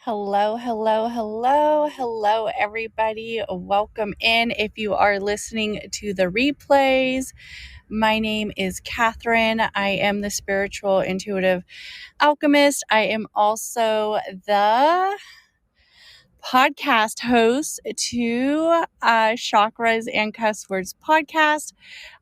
Hello, hello, hello, hello, everybody. Welcome in. If you are listening to the replays, my name is Katherine. I am the spiritual intuitive alchemist. I am also the podcast host to Chakras and Cusswords podcast.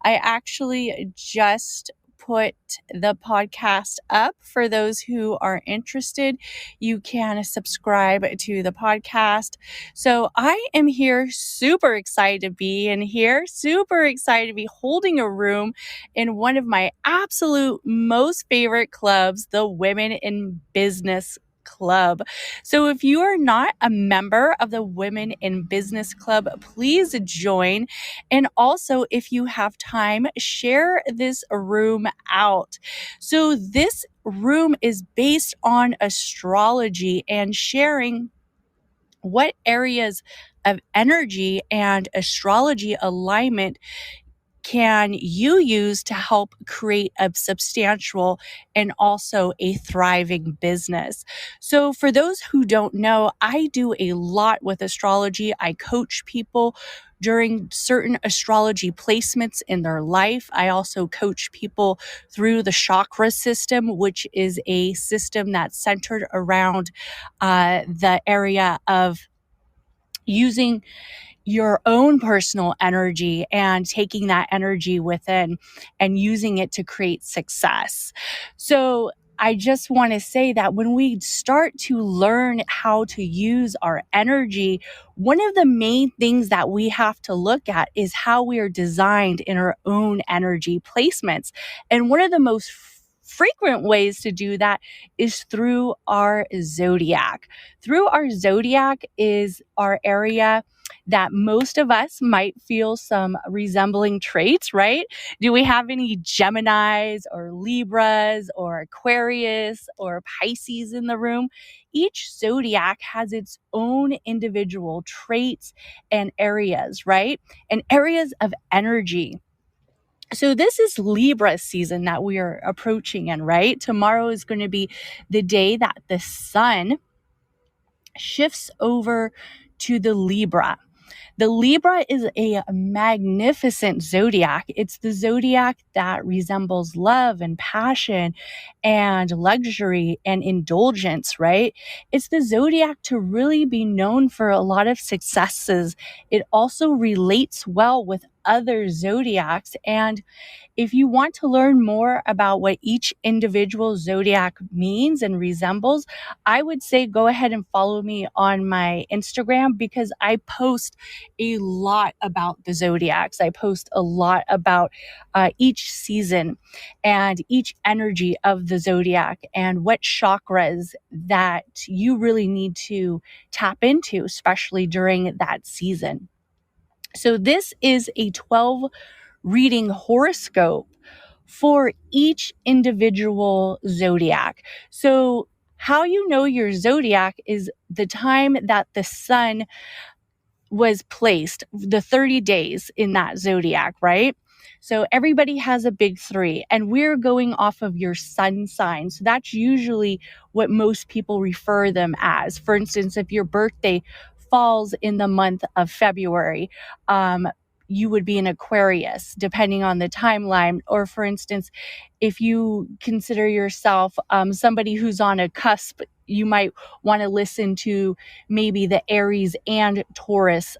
I actually just put the podcast up for those who are interested. You can subscribe to the podcast. So I am here super excited to be in here, super excited to be holding a room in one of my absolute most favorite clubs, the Women in Business Club. So if you are not a member of the Women in Business Club, please join. And also, if you have time, share this room out. So this room is based on astrology and sharing what areas of energy and astrology alignment can you use to help create a substantial and also a thriving business. So for those who don't know, I do a lot with astrology. I coach people during certain astrology placements in their life. I also coach people through the chakra system, which is a system that's centered around the area of using your own personal energy and taking that energy within and using it to create success. So I just want to say that when we start to learn how to use our energy, one of the main things that we have to look at is how we are designed in our own energy placements. And one of the most frequent ways to do that is through our zodiac. Through our zodiac is our area that most of us might feel some resembling traits, right? Do we have any Geminis or Libras or Aquarius or Pisces in the room? Each zodiac has its own individual traits and areas, right? And areas of energy. So this is Libra season that we are approaching in, right? Tomorrow is going to be the day that the sun shifts over to the Libra. The Libra is a magnificent zodiac. It's the zodiac that resembles love and passion and luxury and indulgence, right? It's the zodiac to really be known for a lot of successes. It also relates well with other zodiacs. And if you want to learn more about what each individual zodiac means and resembles, I would say go ahead and follow me on my Instagram because I post a lot about the zodiacs. I post a lot about each season and each energy of the zodiac and what chakras that you really need to tap into, especially during that season. So this is a 12 reading horoscope for each individual zodiac. So how you know your zodiac is the time that the sun was placed, the 30 days in that zodiac, right? So everybody has a big 3, and we're going off of your sun sign. So that's usually what most people refer them as. For instance, if your birthday falls in the month of February, you would be an Aquarius, depending on the timeline. Or for instance, if you consider yourself somebody who's on a cusp, you might want to listen to maybe the Aries and Taurus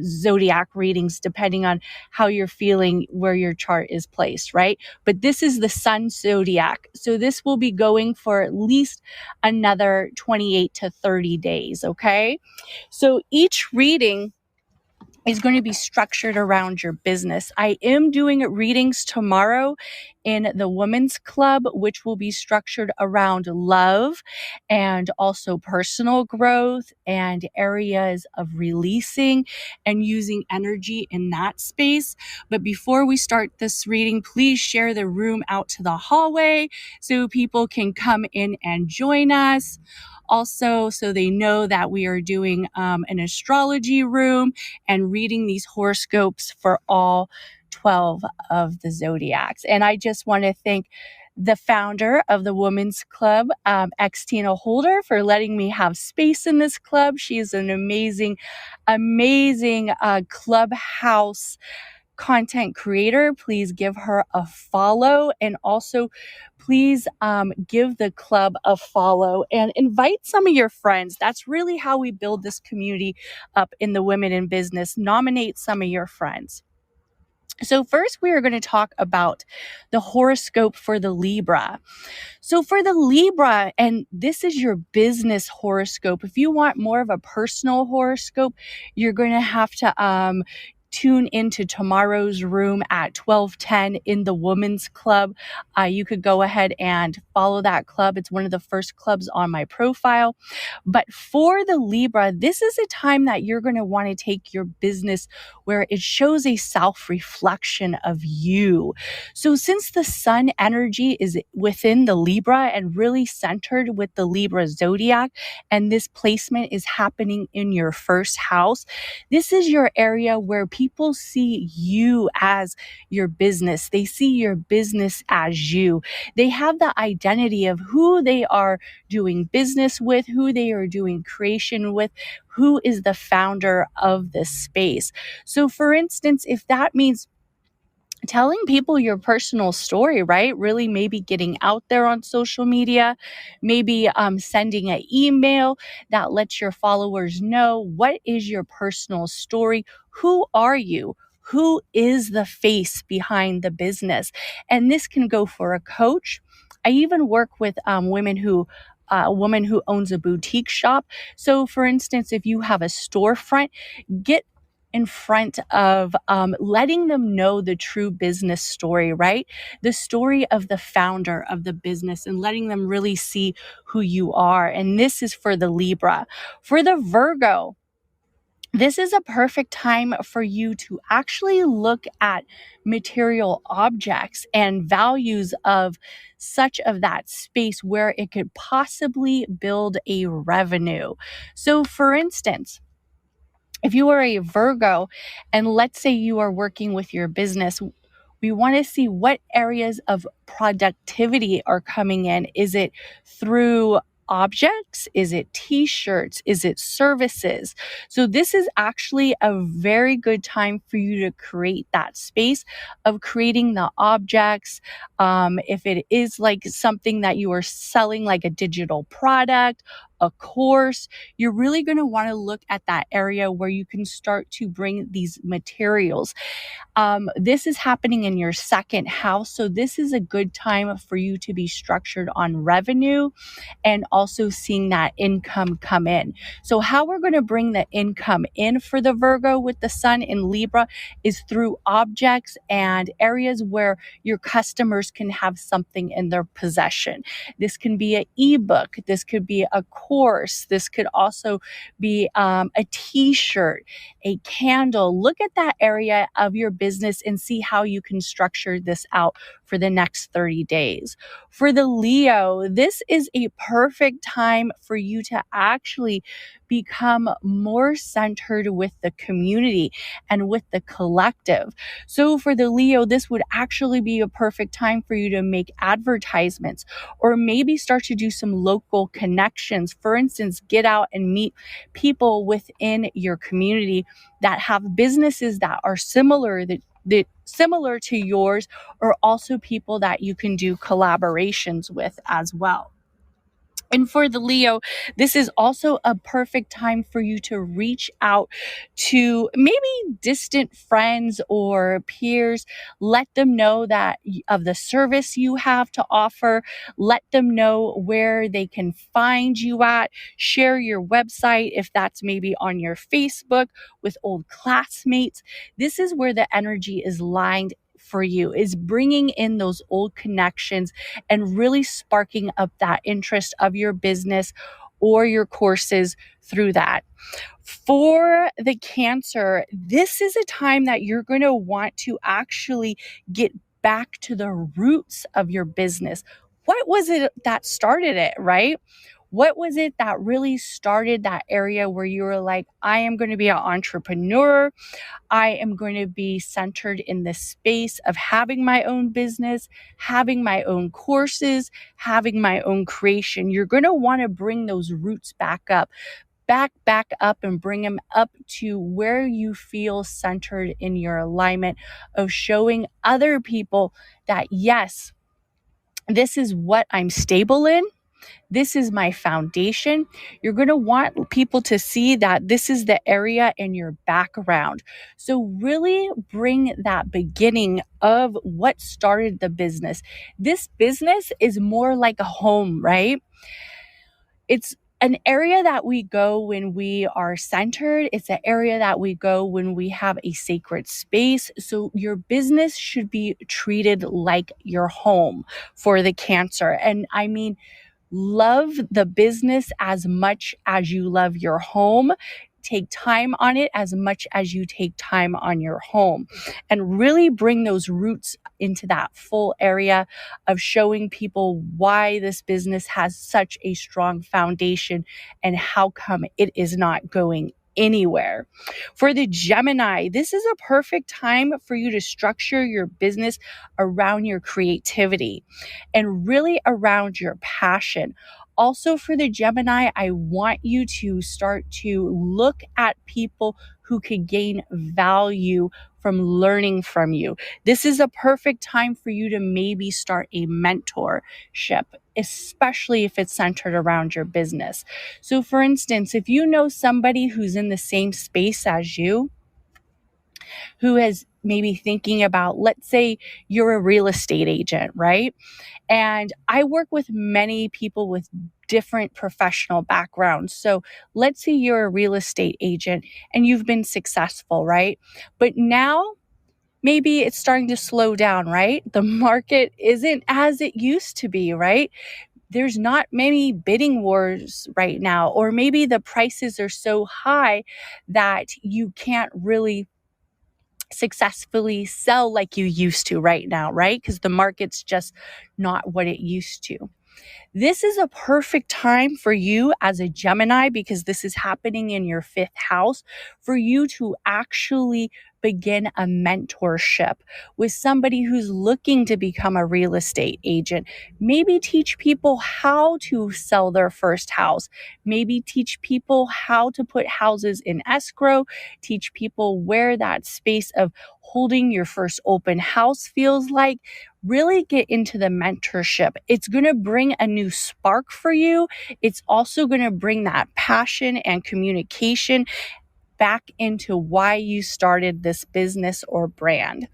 zodiac readings, depending on how you're feeling, where your chart is placed, right? But this is the sun zodiac. So this will be going for at least another 28 to 30 days, okay? So each reading is going to be structured around your business. I am doing readings tomorrow in the Women's Club, which will be structured around love and also personal growth and areas of releasing and using energy in that space. But before we start this reading, please share the room out to the hallway so people can come in and join us. Also, so they know that we are doing an astrology room and reading these horoscopes for all 12 of the zodiacs. And I just want to thank the founder of the Women's Club, Tina Holder, for letting me have space in this club. She is an amazing Clubhouse content creator. Please give her a follow, and also please give the club a follow and invite some of your friends. That's really how we build this community up in the Women in Business. Nominate some of your friends. So first, we are going to talk about the horoscope for the Libra. So for the Libra, and this is your business horoscope. If you want more of a personal horoscope, you're going to have to tune into tomorrow's room at 12:10 in the Women's Club. You could go ahead and follow that club. It's one of the first clubs on my profile. But for the Libra, this is a time that you're going to want to take your business where it shows a self-reflection of you. So since the sun energy is within the Libra and really centered with the Libra zodiac, and this placement is happening in your first house, this is your area where people see you as your business. They see your business as you. They have the identity of who they are doing business with, who they are doing creation with, who is the founder of this space. So for instance, if that means telling people your personal story, right? Really maybe getting out there on social media, maybe sending an email that lets your followers know what is your personal story. Who are you? Who is the face behind the business? And this can go for a coach. I even work with women who a woman who owns a boutique shop. So for instance, if you have a storefront, get in front of letting them know the true business story, right? The story of the founder of the business, and letting them really see who you are. And this is for the Libra. For the Virgo, this is a perfect time for you to actually look at material objects and values of such of that space where it could possibly build a revenue. So for instance, if you are a Virgo and let's say you are working with your business, we want to see what areas of productivity are coming in. Is it through objects? Is it t-shirts? Is it services? So this is actually a very good time for you to create that space of creating the objects. If it is like something that you are selling, like a digital product, a course, you're really going to want to look at that area where you can start to bring these materials. This is happening in your second house. So this is a good time for you to be structured on revenue and also seeing that income come in. So how we're going to bring the income in for the Virgo with the sun in Libra is through objects and areas where your customers can have something in their possession. This can be an ebook. This could be a course. This could also be a t-shirt, a candle. Look at that area of your business and see how you can structure this out for the next 30 days. For the Leo, this is a perfect time for you to actually become more centered with the community and with the collective. So for the Leo, this would actually be a perfect time for you to make advertisements or maybe start to do some local connections. For instance, get out and meet people within your community that have businesses that are similar to yours, or also people that you can do collaborations with as well. And for the Leo, this is also a perfect time for you to reach out to maybe distant friends or peers. Let them know that of the service you have to offer. Let them know where they can find you at. Share your website if that's maybe on your Facebook with old classmates. This is where the energy is lined for you, is bringing in those old connections and really sparking up that interest of your business or your courses through that. For the Cancer, this is a time that you're going to want to actually get back to the roots of your business. What was it that started it, right? What was it that really started that area where you were like, I am going to be an entrepreneur. I am going to be centered in this space of having my own business, having my own courses, having my own creation. You're going to want to bring those roots back up and bring them up to where you feel centered in your alignment of showing other people that, yes, this is what I'm stable in. This is my foundation. You're going to want people to see that this is the area in your background. So really bring that beginning of what started the business. This business is more like a home, right? It's an area that we go when we are centered. It's an area that we go when we have a sacred space. So your business should be treated like your home for the Cancer. And I mean, love the business as much as you love your home. Take time on it as much as you take time on your home, and really bring those roots into that full area of showing people why this business has such a strong foundation and how come it is not going anywhere. For the Gemini, this is a perfect time for you to structure your business around your creativity and really around your passion. Also for the Gemini, I want you to start to look at people who could gain value from learning from you. This is a perfect time for you to maybe start a mentorship, especially if it's centered around your business. So for instance, if you know somebody who's in the same space as you, who is maybe thinking about, let's say you're a real estate agent, right? And I work with many people with different professional backgrounds. So let's say you're a real estate agent and you've been successful, right? But now maybe it's starting to slow down, right? The market isn't as it used to be, right? There's not many bidding wars right now, or maybe the prices are so high that you can't really successfully sell like you used to right now, right? Because the market's just not what it used to. This is a perfect time for you as a Gemini, because this is happening in your 5th house, for you to actually begin a mentorship with somebody who's looking to become a real estate agent. Maybe teach people how to sell their first house. Maybe teach people how to put houses in escrow. Teach people where that space of holding your first open house feels like. Really get into the mentorship. It's going to bring a new spark for you. It's also going to bring that passion and communication back into why you started this business or brand.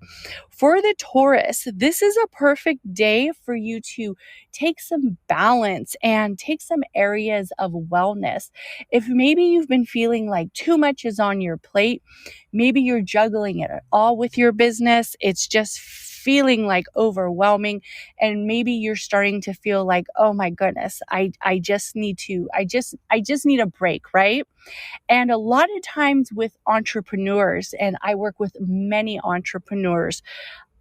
For the Taurus, this is a perfect day for you to take some balance and take some areas of wellness. If maybe you've been feeling like too much is on your plate, maybe you're juggling it all with your business, it's just feeling like overwhelming, and maybe you're starting to feel like, oh my goodness, I just need a break, right? And a lot of times with entrepreneurs, and I work with many entrepreneurs,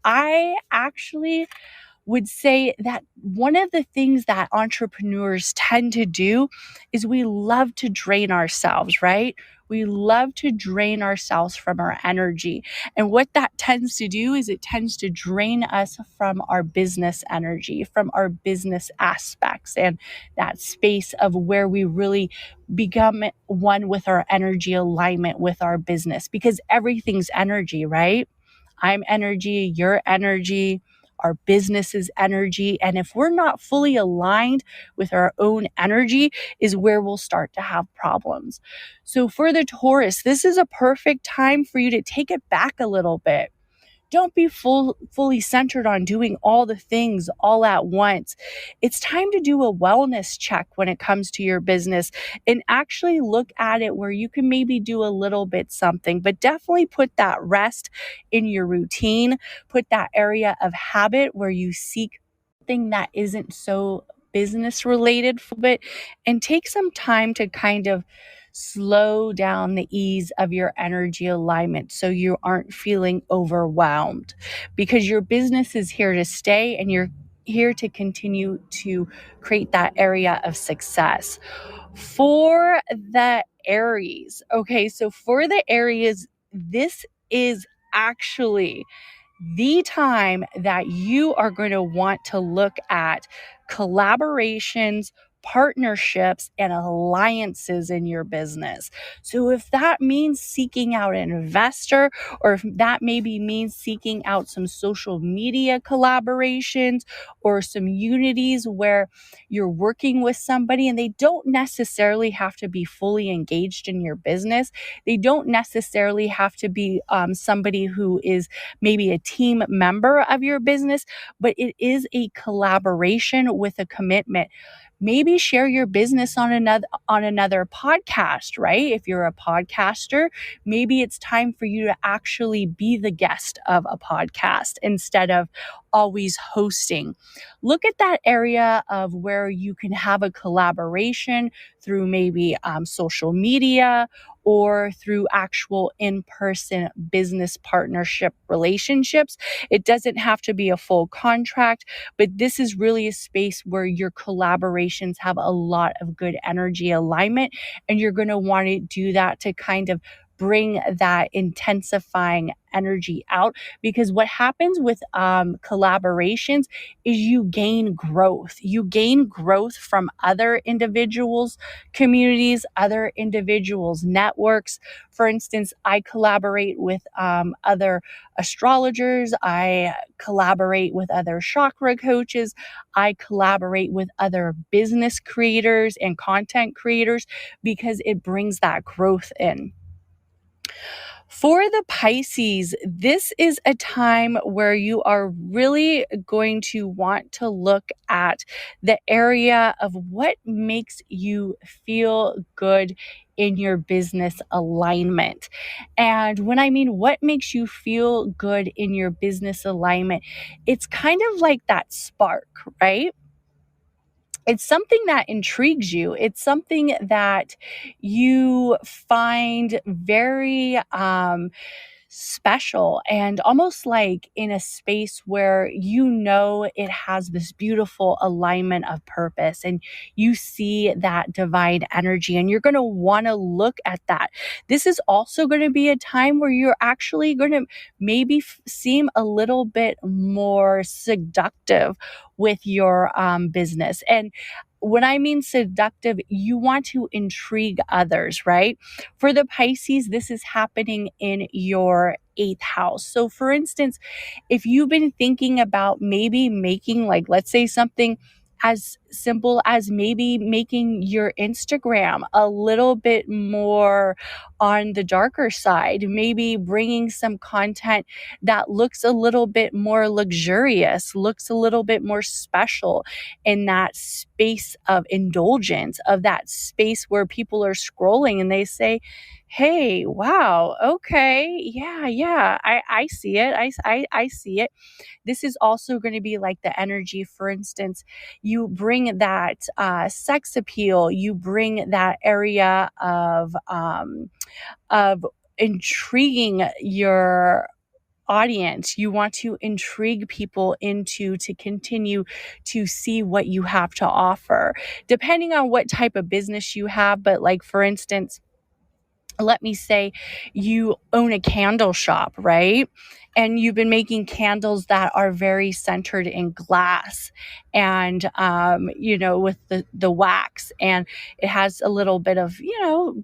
I actually would say that one of the things that entrepreneurs tend to do is we love to drain ourselves, right? We love to drain ourselves from our energy. And what that tends to do is it tends to drain us from our business energy, from our business aspects, and that space of where we really become one with our energy alignment with our business, because everything's energy, right? I'm energy, your energy, our business's energy. And if we're not fully aligned with our own energy, is where we'll start to have problems. So for the Taurus, this is a perfect time for you to take it back a little bit. Don't be fully centered on doing all the things all at once. It's time to do a wellness check when it comes to your business and actually look at it where you can maybe do a little bit something, but definitely put that rest in your routine. Put that area of habit where you seek something that isn't so business related for a bit, and take some time to kind of slow down the ease of your energy alignment so you aren't feeling overwhelmed, because your business is here to stay and you're here to continue to create that area of success. For the Aries, okay, so for the Aries, this is actually the time that you are going to want to look at collaborations, partnerships, and alliances in your business. So if that means seeking out an investor, or if that maybe means seeking out some social media collaborations or some unities where you're working with somebody and they don't necessarily have to be fully engaged in your business. They don't necessarily have to be somebody who is maybe a team member of your business, but it is a collaboration with a commitment. Maybe share your business on another podcast, right? If you're a podcaster, maybe it's time for you to actually be the guest of a podcast instead of always hosting. Look at that area of where you can have a collaboration through maybe social media or through actual in-person business partnership relationships. It doesn't have to be a full contract, but this is really a space where your collaborations have a lot of good energy alignment, and you're going to want to do that to kind of bring that intensifying energy out, because what happens with collaborations is you gain growth. You gain growth from other individuals' communities, other individuals' networks. For instance, I collaborate with other astrologers. I collaborate with other chakra coaches. I collaborate with other business creators and content creators because it brings that growth in. For the Pisces, this is a time where you are really going to want to look at the area of what makes you feel good in your business alignment. And when I mean what makes you feel good in your business alignment, it's kind of like that spark, right? It's something that intrigues you. It's something that you find very special and almost like in a space where you know it has this beautiful alignment of purpose, and you see that divine energy, and you're going to want to look at that. This is also going to be a time where you're actually going to maybe seem a little bit more seductive with your business. And when I mean seductive, you want to intrigue others, right? For the Pisces, this is happening in your 8th house. So for instance, if you've been thinking about maybe making, like, let's say something as simple as maybe making your Instagram a little bit more on the darker side, maybe bringing some content that looks a little bit more luxurious, looks a little bit more special in that space of indulgence, of that space where people are scrolling and they say, hey, wow, okay, yeah, I see it. I see it. This is also going to be like the energy. For instance, you bring that sex appeal, you bring that area of intriguing your audience. You want to intrigue people to continue to see what you have to offer, depending on what type of business you have. But like, for instance, let me say you own a candle shop, right? And you've been making candles that are very centered in glass and, with the wax, and it has a little bit of,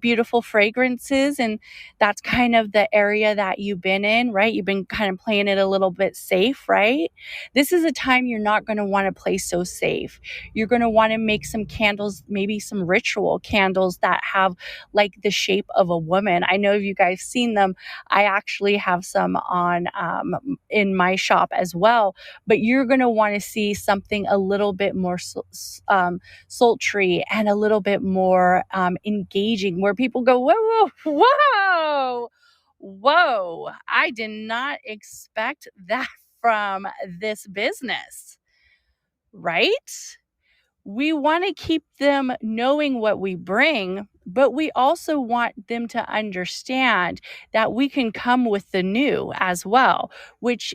beautiful fragrances. And that's kind of the area that you've been in, right? You've been kind of playing it a little bit safe, right? This is a time you're not going to want to play so safe. You're going to want to make some candles, maybe some ritual candles that have like the shape of a woman. I know you guys seen them. I actually have some on in my shop as well, but you're going to want to see something a little bit more sultry and a little bit more engaging, where people go, whoa, I did not expect that from this business, right? We want to keep them knowing what we bring, but we also want them to understand that we can come with the new as well, which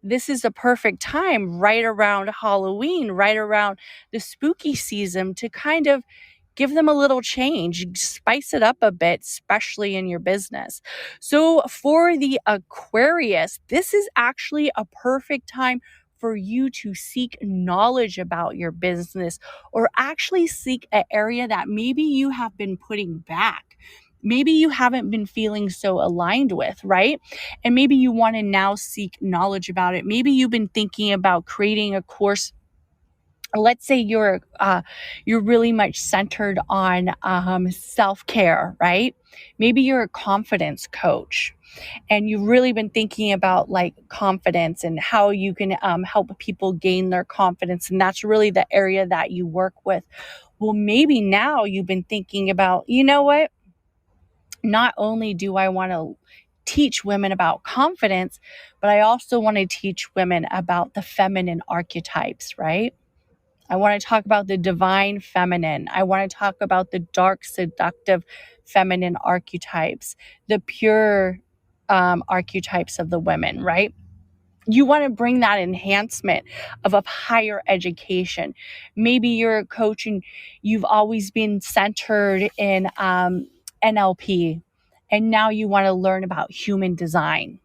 this is the perfect time right around Halloween, right around the spooky season to kind of give them a little change, spice it up a bit, especially in your business. So for the Aquarius, this is actually a perfect time for you to seek knowledge about your business, or actually seek an area that maybe you have been putting back. Maybe you haven't been feeling so aligned with, right? And maybe you want to now seek knowledge about it. Maybe you've been thinking about creating a course. Let's say you're really much centered on self-care, right? Maybe you're a confidence coach and you've really been thinking about like confidence and how you can help people gain their confidence, and that's really the area that you work with. Well, maybe now you've been thinking about, you know what, not only do I want to teach women about confidence, but I also want to teach women about the feminine archetypes, right? I want to talk about the divine feminine. I want to talk about the dark, seductive feminine archetypes, the pure archetypes of the women, right? You want to bring that enhancement of a higher education. Maybe you're a coach and you've always been centered in NLP, and now you want to learn about human design.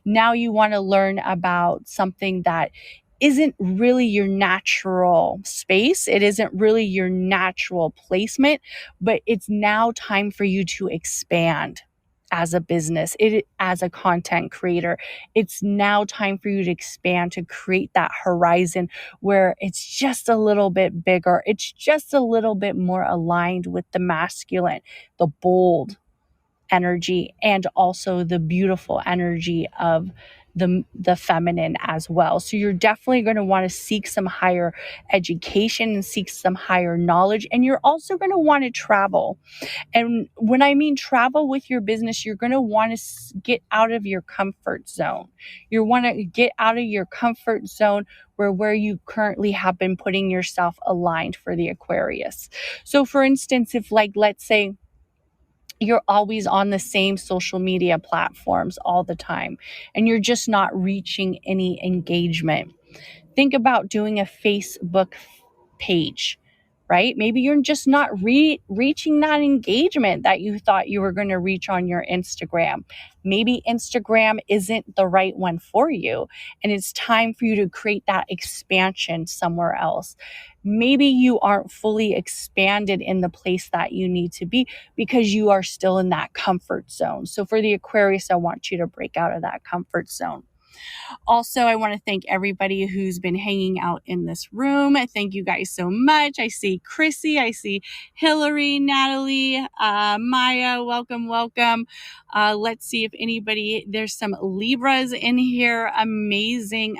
Now you want to learn about something that isn't really your natural space. It isn't really your natural placement, but it's now time for you to expand as a business, as a content creator. It's now time for you to expand, to create that horizon where it's just a little bit bigger. It's just a little bit more aligned with the masculine, the bold energy, and also the beautiful energy of the feminine as well. So you're definitely going to want to seek some higher education and seek some higher knowledge. And you're also going to want to travel. And when I mean travel with your business, you're going to want to get out of your comfort zone. You want to get out of your comfort zone where you currently have been putting yourself aligned for the Aquarius. So for instance, if like, let's say, you're always on the same social media platforms all the time and you're just not reaching any engagement, think about doing a Facebook page, right? Maybe you're just not reaching that engagement that you thought you were going to reach on your Instagram. Maybe Instagram isn't the right one for you, and it's time for you to create that expansion somewhere else. Maybe you aren't fully expanded in the place that you need to be because you are still in that comfort zone. So for the Aquarius, I want you to break out of that comfort zone. Also, I want to thank everybody who's been hanging out in this room. I thank you guys so much. I see Chrissy, I see Hillary, Natalie, Maya, welcome. Let's see if there's some Libras in here. Amazing.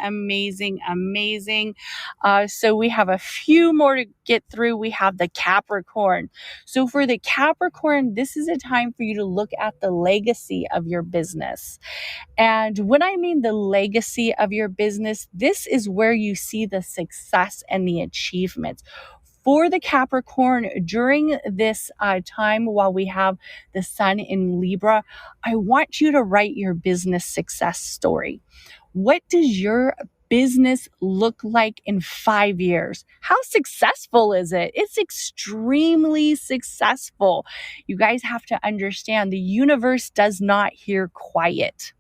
So we have a few more to get through. We have the Capricorn. So for the Capricorn, this is a time for you to look at the legacy of your business. And when I mean the legacy of your business, this is where you see the success and the achievements. For the Capricorn, during this time while we have the sun in Libra, I want you to write your business success story. What does your business look like in 5 years? How successful is it? It's extremely successful. You guys have to understand the universe does not hear quiet.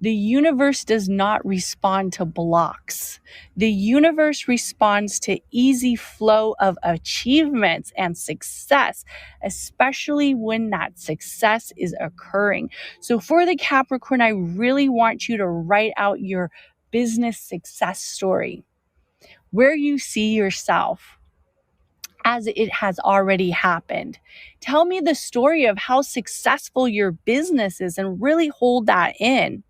The universe does not respond to blocks. The universe responds to easy flow of achievements and success, especially when that success is occurring. So for the Capricorn, I really want you to write out your business success story, where you see yourself as it has already happened. Tell me the story of how successful your business is and really hold that in.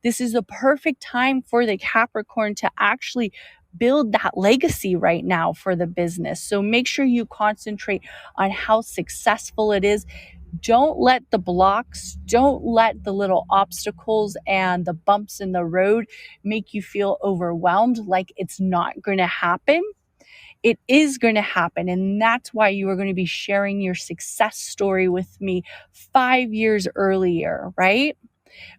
This is a perfect time for the Capricorn to actually build that legacy right now for the business. So make sure you concentrate on how successful it is. Don't let the blocks, don't let the little obstacles and the bumps in the road make you feel overwhelmed like it's not going to happen. It is going to happen. And that's why you are going to be sharing your success story with me 5 years earlier, right?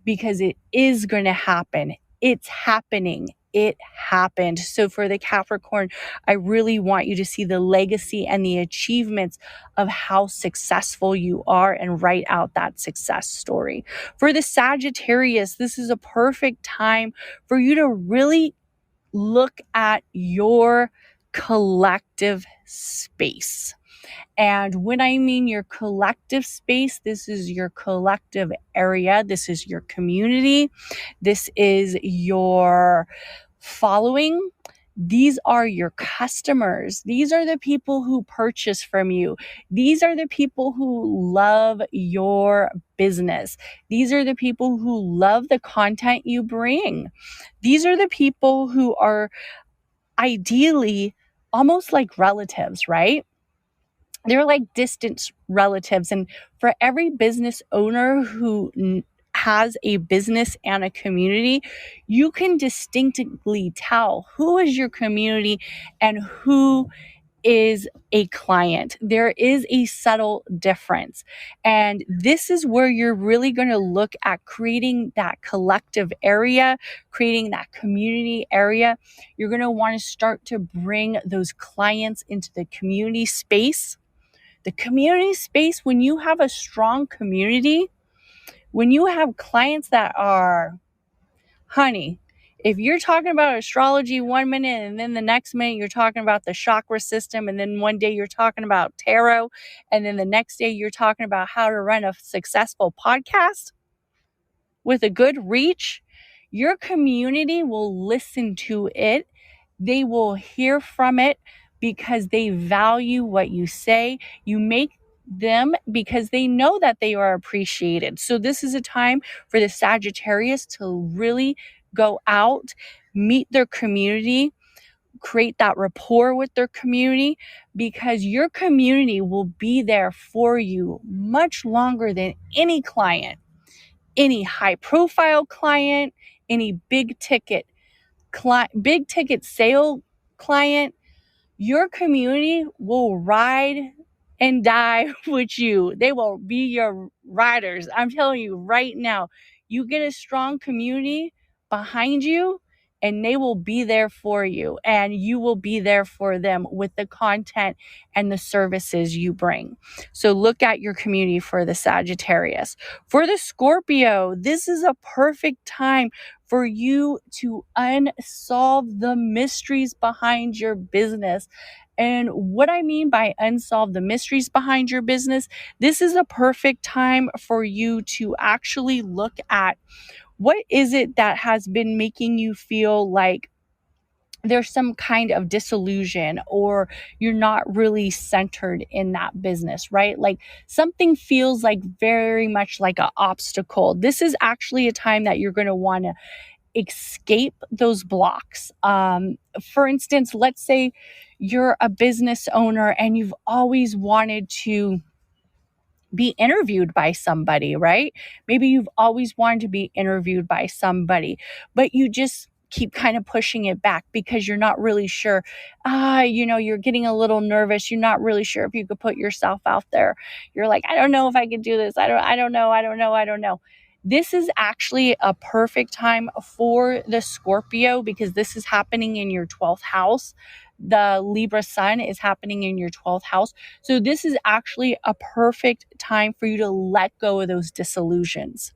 Because it is going to happen. It's happening. It happened. So for the Capricorn, I really want you to see the legacy and the achievements of how successful you are and write out that success story. For the Sagittarius, this is a perfect time for you to really look at your collective space. And when I mean your collective space, this is your collective area. This is your community. This is your following. These are your customers. These are the people who purchase from you. These are the people who love your business. These are the people who love the content you bring. These are the people who are ideally almost like relatives, right? They're like distant relatives. And for every business owner who has a business and a community, you can distinctly tell who is your community and who is a client. There is a subtle difference. And this is where you're really going to look at creating that collective area, creating that community area. You're going to want to start to bring those clients into the community space. The community space, when you have a strong community, when you have clients that are, honey, if you're talking about astrology one minute and then the next minute you're talking about the chakra system, and then one day you're talking about tarot, and then the next day you're talking about how to run a successful podcast with a good reach, your community will listen to it. They will hear from it because they value what you say. You make them because they know that they are appreciated. So this is a time for the Sagittarius to really go out, meet their community, create that rapport with their community, because your community will be there for you much longer than any client, any high profile client, any big ticket sale client. Your community will ride and die with you. They will be your riders. I'm telling you right now, you get a strong community behind you and they will be there for you, and you will be there for them with the content and the services you bring. So look at your community for the Sagittarius. For the Scorpio, this is a perfect time for you to unsolve the mysteries behind your business. And what I mean by unsolve the mysteries behind your business, this is a perfect time for you to actually look at what is it that has been making you feel like there's some kind of disillusion, or you're not really centered in that business, right? Like something feels like very much like an obstacle. This is actually a time that you're going to want to escape those blocks. For instance, let's say you're a business owner and you've always wanted to be interviewed by somebody, right? Maybe you've always wanted to be interviewed by somebody, but you just keep kind of pushing it back because you're not really sure. You're getting a little nervous. You're not really sure if you could put yourself out there. You're like, I don't know if I could do this. I don't know. This is actually a perfect time for the Scorpio because this is happening in your 12th house. The Libra sun is happening in your 12th house. So this is actually a perfect time for you to let go of those disillusions.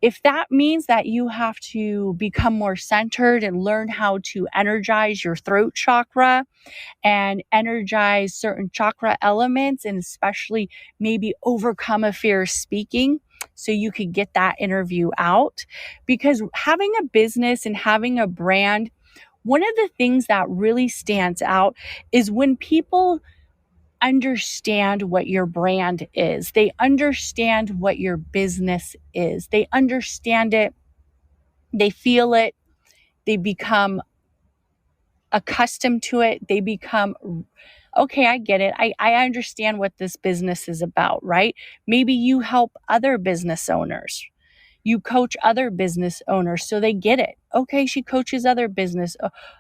If that means that you have to become more centered and learn how to energize your throat chakra and energize certain chakra elements, and especially maybe overcome a fear of speaking so you could get that interview out, because having a business and having a brand, one of the things that really stands out is when people understand what your brand is. They understand what your business is. They understand it. They feel it. They become accustomed to it. They become, okay, I get it. I understand what this business is about, right? Maybe you help other business owners. You coach other business owners so they get it. Okay, she coaches other business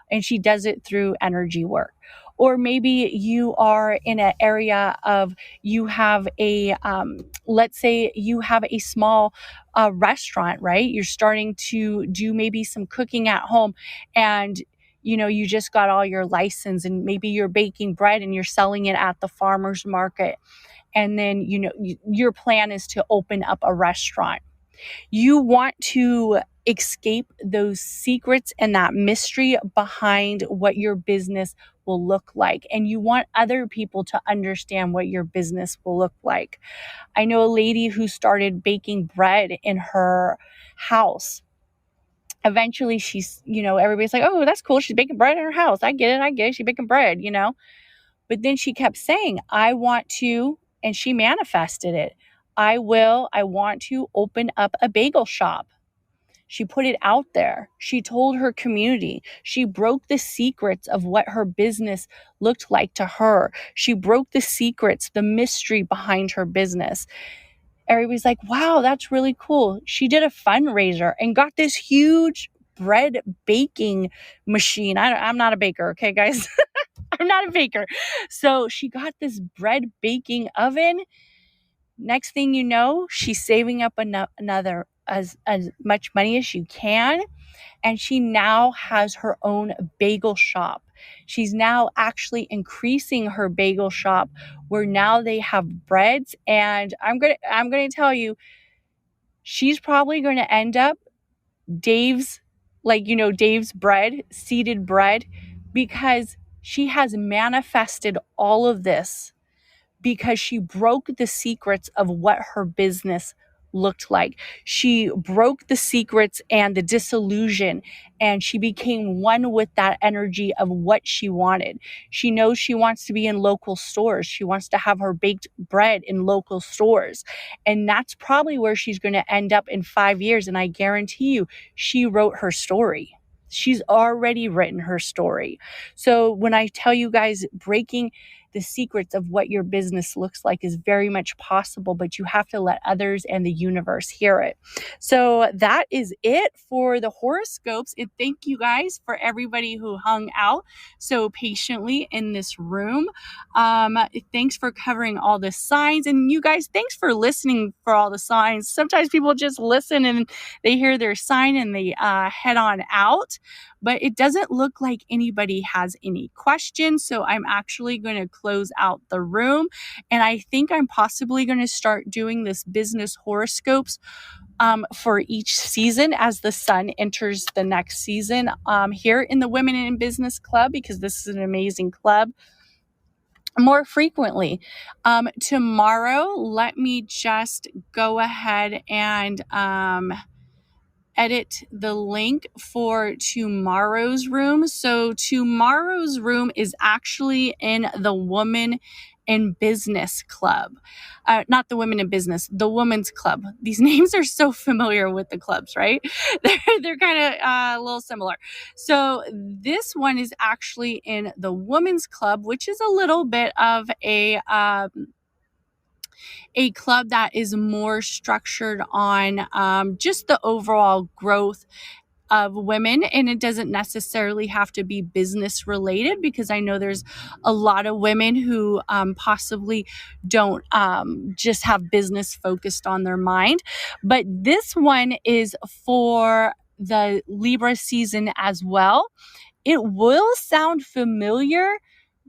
and she does it through energy work. Or maybe you are in an area of, you have a, let's say you have a small restaurant, right? You're starting to do maybe some cooking at home, and you just got all your license, and maybe you're baking bread and you're selling it at the farmer's market. And then, your plan is to open up a restaurant. You want to escape those secrets and that mystery behind what your business will look like. And you want other people to understand what your business will look like. I know a lady who started baking bread in her house. Eventually she's, everybody's like, oh, that's cool. She's baking bread in her house. I get it. She's baking bread, But then she kept saying, I want to, and she manifested it. I want to open up a bagel shop. She put it out there. She told her community. She broke the secrets of what her business looked like to her. She broke the secrets, the mystery behind her business. Everybody's like, wow, that's really cool. She did a fundraiser and got this huge bread baking machine. I'm not a baker, okay, guys? I'm not a baker. So she got this bread baking oven. Next thing you know, she's saving up another as much money as she can. And she now has her own bagel shop. She's now actually increasing her bagel shop, where now they have breads. And I'm gonna tell you, she's probably going to end up Dave's, Dave's bread, seeded bread, because she has manifested all of this because she broke the secrets of what her business looked like. She broke the secrets and the disillusion, and she became one with that energy of what she wanted. She knows she wants to be in local stores. She wants to have her baked bread in local stores. And that's probably where she's going to end up in 5 years. And I guarantee you, she wrote her story. She's already written her story. So when I tell you guys, breaking the secrets of what your business looks like is very much possible, but you have to let others and the universe hear it. So that is it for the horoscopes. And thank you guys for everybody who hung out so patiently in this room. Thanks for covering all the signs. And you guys, thanks for listening for all the signs. Sometimes people just listen and they hear their sign and they head on out. But it doesn't look like anybody has any questions. So I'm actually going to close out the room. And I think I'm possibly going to start doing this business horoscopes for each season as the sun enters the next season here in the Women in Business Club, because this is an amazing club, more frequently. Tomorrow, let me just go ahead and edit the link for tomorrow's room. So tomorrow's room is actually in the Woman in Business Club. Not the Women in Business, the Women's Club. These names are so familiar with the clubs, right? They're kind of a little similar. So this one is actually in the Women's Club, which is a little bit of a club that is more structured on just the overall growth of women. And it doesn't necessarily have to be business related, because I know there's a lot of women who possibly don't just have business focused on their mind. But this one is for the Libra season as well. It will sound familiar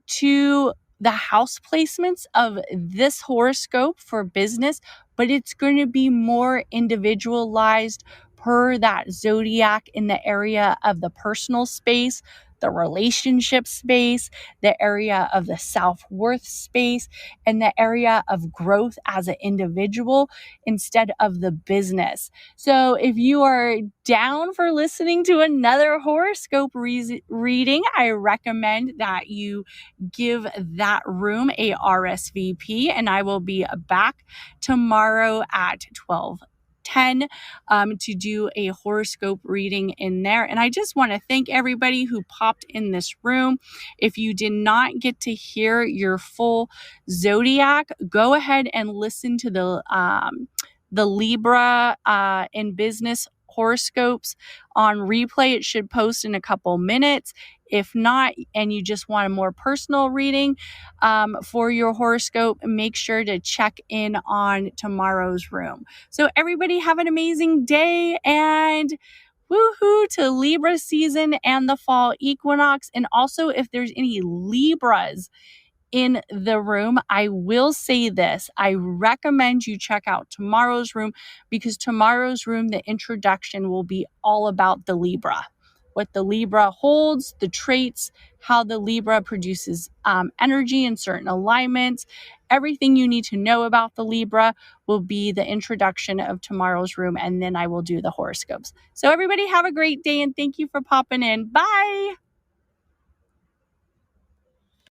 to the house placements of this horoscope for business, but it's going to be more individualized per that zodiac in the area of the personal space, the relationship space, the area of the self-worth space, and the area of growth as an individual instead of the business. So if you are down for listening to another horoscope reading, I recommend that you give that room a RSVP, and I will be back tomorrow at 12:10 to do a horoscope reading in there. And I just want to thank everybody who popped in this room. If you did not get to hear your full zodiac, go ahead and listen to the Libra in Business horoscopes on replay. It should post in a couple minutes. If not, and you just want a more personal reading for your horoscope, make sure to check in on tomorrow's room. So everybody have an amazing day, and woohoo to Libra season and the fall equinox. And also, if there's any Libras in the room, I will say this. I recommend you check out tomorrow's room, because tomorrow's room, the introduction will be all about the Libra, what the Libra holds, the traits, how the Libra produces energy in certain alignments. Everything you need to know about the Libra will be the introduction of tomorrow's room, and then I will do the horoscopes. So everybody have a great day, and thank you for popping in. Bye.